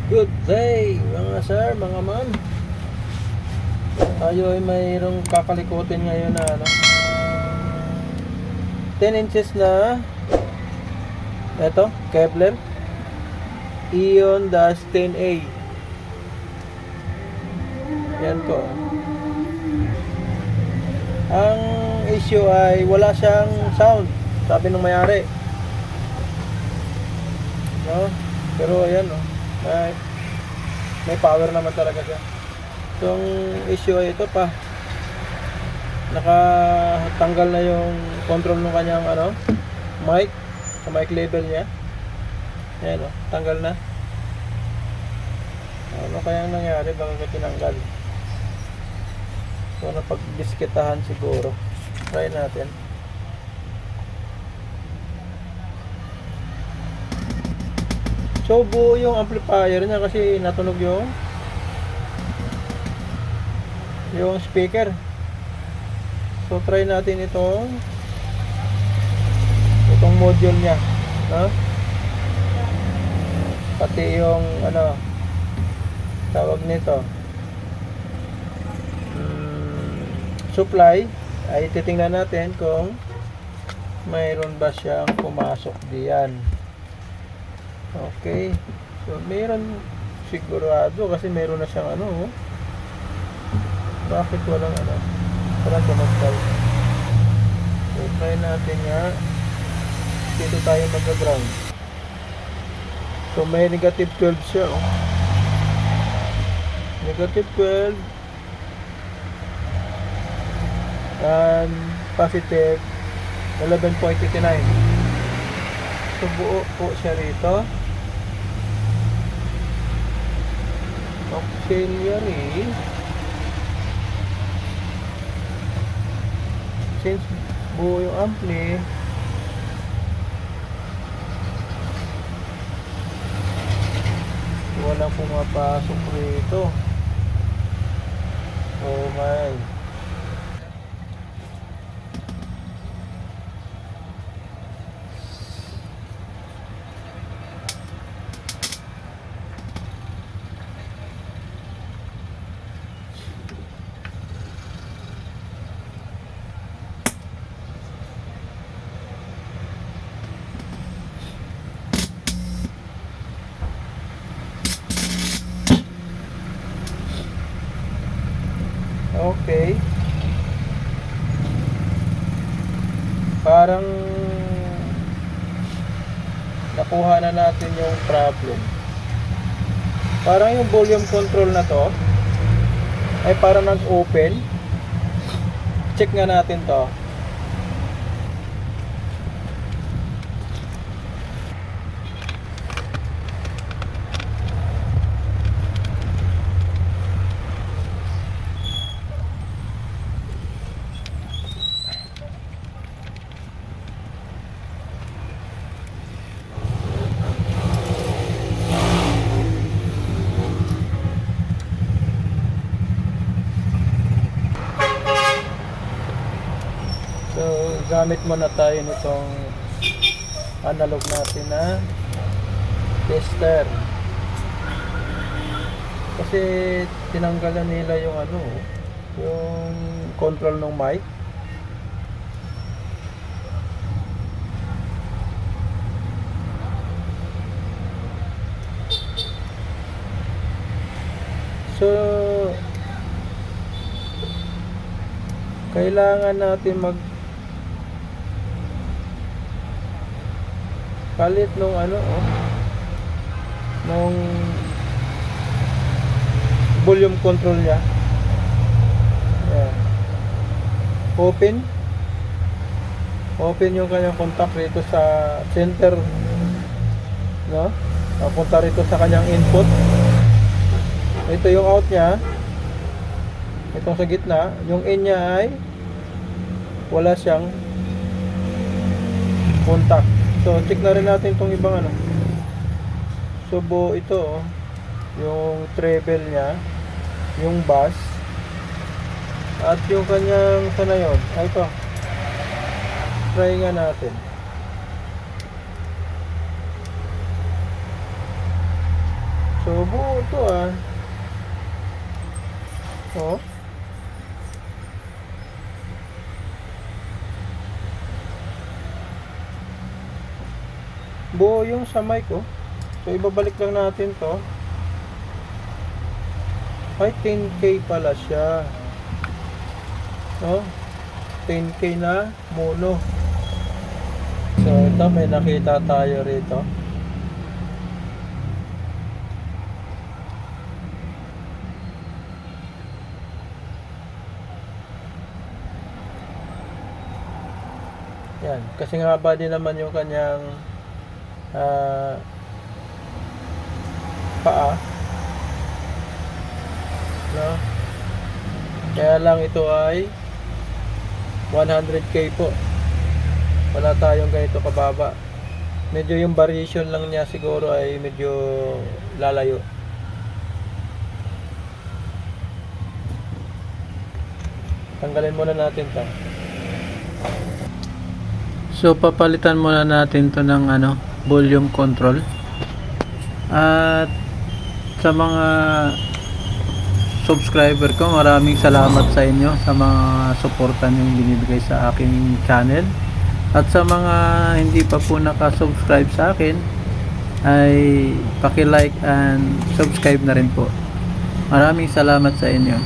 Good day mga sir, mga ma'am. Tayo ay mayroong kakalikutin ngayon na 10 inches na ito, Kevlar Ion-10A. Yan po. Ang issue ay wala siyang sound, sabi ng may-ari, no? Pero ayan, no? May power naman talaga siya. Itong issue ay ito pa, nakatanggal na yung control ng kanyang mic, sa mic level niya. Ayan, no? Tanggal na. Ano kaya nangyari? Bakit tinanggal? So napag-disketahan siguro. Try natin. So buo yung amplifier niya kasi natunog yung speaker. So try natin itong module niya, no? Pati yung tawag nito, supply, ay titingnan natin kung mayroon ba siyang pumasok diyan. Okay, so mayroon sigurado kasi mayroon na siyang bakit walang parang tumagal. So try natin nga dito tayo mag-ground. So may negative 12 siya, negative 12 and positive 11.89. So buo po siya rito. Auxiliary, since buo yung ampli, walang pumapasok rito. Oh my. Okay. Parang nakuha na natin yung problem. Parang yung volume control na to ay parang nag-open. Check nga natin to. So, gamit muna tayo nitong analog natin na tester. Kasi tinanggalan nila yung yung control ng mic. So, kailangan natin palit nung nung volume control niya. Ayan. Open yung kanyang contact rito sa center, no? Papunta rito sa kanyang input. Ito yung out niya. Itong sa gitna, yung in niya ay wala siyang contact. So check na rin natin itong ibang So buo ito, yung treble niya, yung bass, at yung kanyang sanayon. Ay ito, try nga natin. So So, buo ito ah. Oh. Buo yung sa mic oh. So, ibabalik lang natin to. Ay, 10K pala siya. No? 10K na mono. So, ito may nakita tayo rito. Yan. Kasi nga ba din naman yung kanyang paa. No? Kaya lang ito ay 100K po. Wala tayong ganito kababa. Medyo yung variation lang niya siguro ay medyo lalayo. Tanggalin muna natin to. So papalitan muna natin to ng volume control. At sa mga subscriber ko, maraming salamat sa inyo sa mga suporta niyong binibigay sa aking channel. At sa mga hindi pa po nakasubscribe sa akin, ay paki-like and subscribe na rin po. Maraming salamat sa inyo.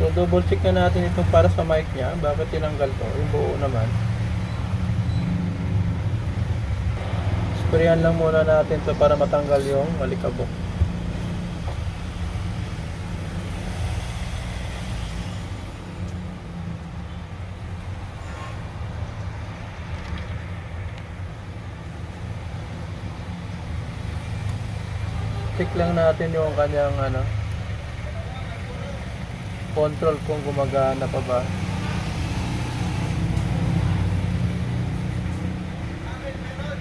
So double check na natin itong para sa mic niya. Bakit tinanggal to? Yung buo naman. Sprayan lang muna natin to para matanggal yung alikabok. Check lang natin yung kanyang control kung gumagana pa ba.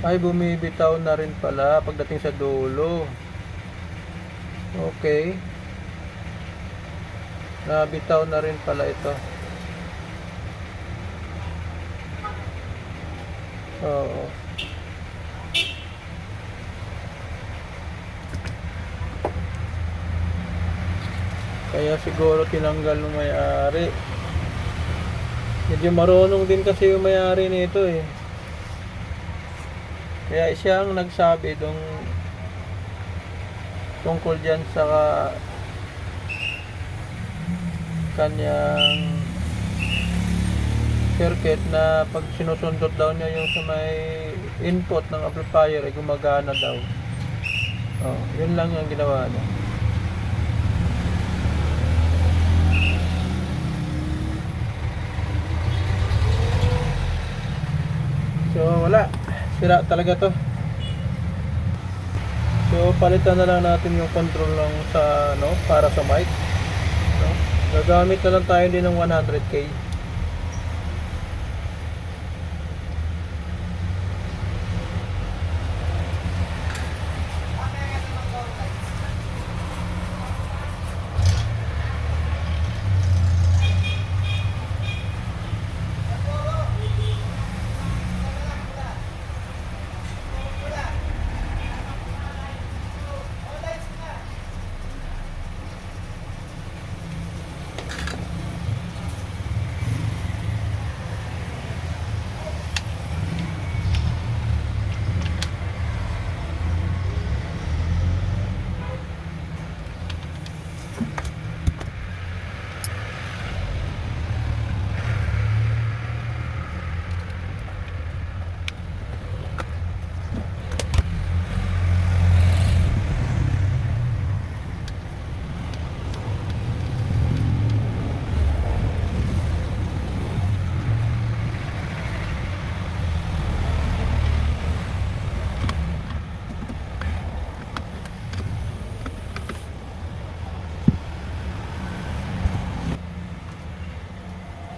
Ay, bumibitaw na rin pala pagdating sa dulo. Okay. Nabitaw na rin pala ito. Oo. Kaya siguro tinanggal ng may-ari. Medyo marunong din kasi yung may-ari nito eh. Kaya siya ang nagsabi tungkol dyan sa kanyang circuit na pag sinusundot daw niya yung sa may input ng amplifier ay gumagana daw. Oh, yun lang yung ginawa niya. So wala, sira talaga to. So palitan na lang natin yung control lang sa para sa mic. Gagamit na lang tayo din ng 100K.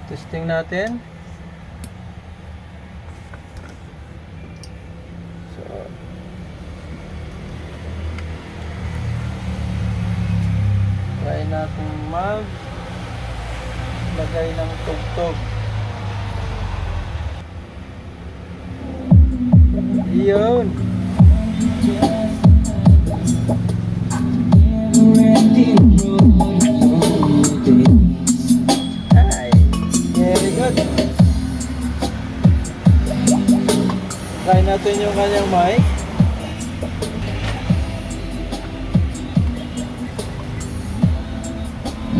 Testing natin. So, try natin lagay ng tugtog. Yun. Ay, very good. Try natin yung kanyang mic.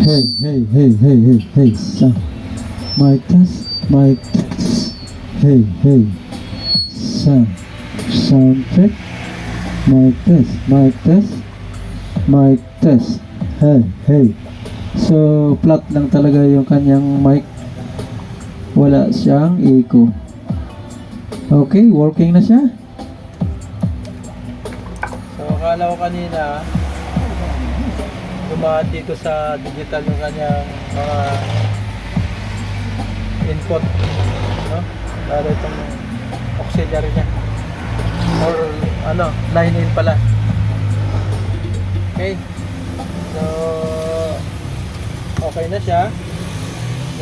Hey, sound. Mic test. Hey, sound check. Mic test. Hey. So, flat lang talaga yung kanyang mic. Wala siyang echo. Okay, working na siya. So, akala ko kanina dumaan dito sa digital yung kanyang mga input, no? Lalo itong auxiliary niya or line in pala. Okay, so okay na siya.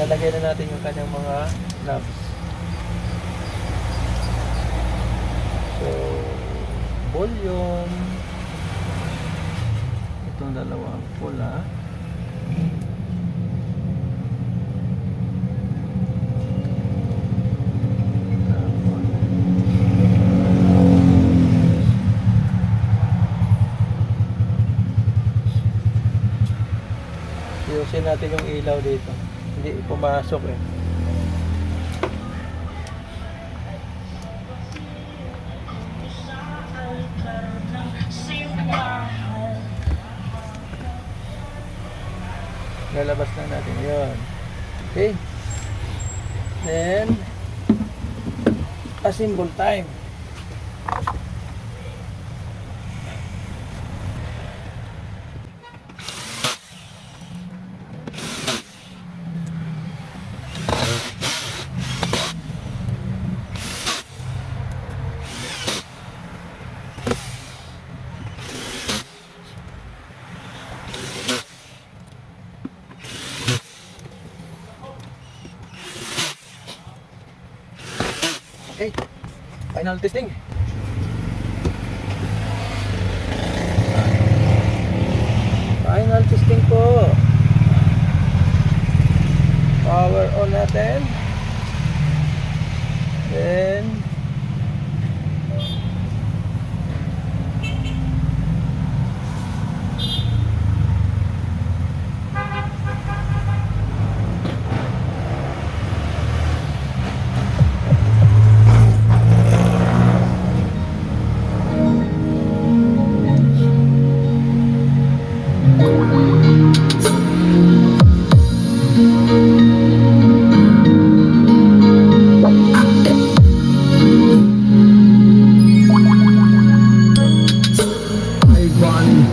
Lalagay na natin yung kanyang mga knobs. So volume, itong dalawang pula, ayusin natin yung ilaw dito, hindi pumasok eh. Lalabas na natin yun. Okay, then assemble time. Okay, final testing. Final testing po. Power on natin. Then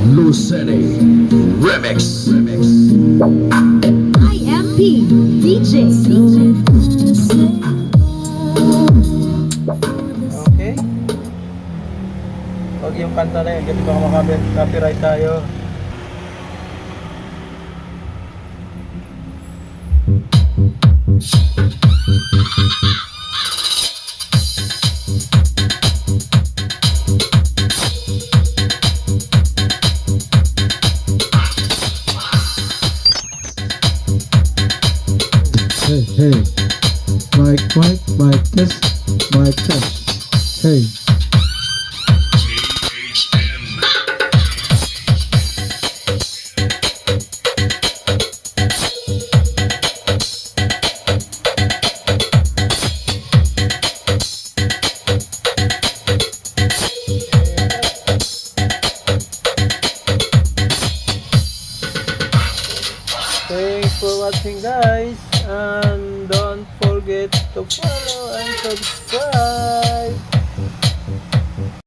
Lucene Remix. IMP DJ. okay. Huwag yung kanta na yun kasi baka makapiright tayo. Hey, mic test. Hey. Thanks for watching, guys, and don't forget to follow and subscribe.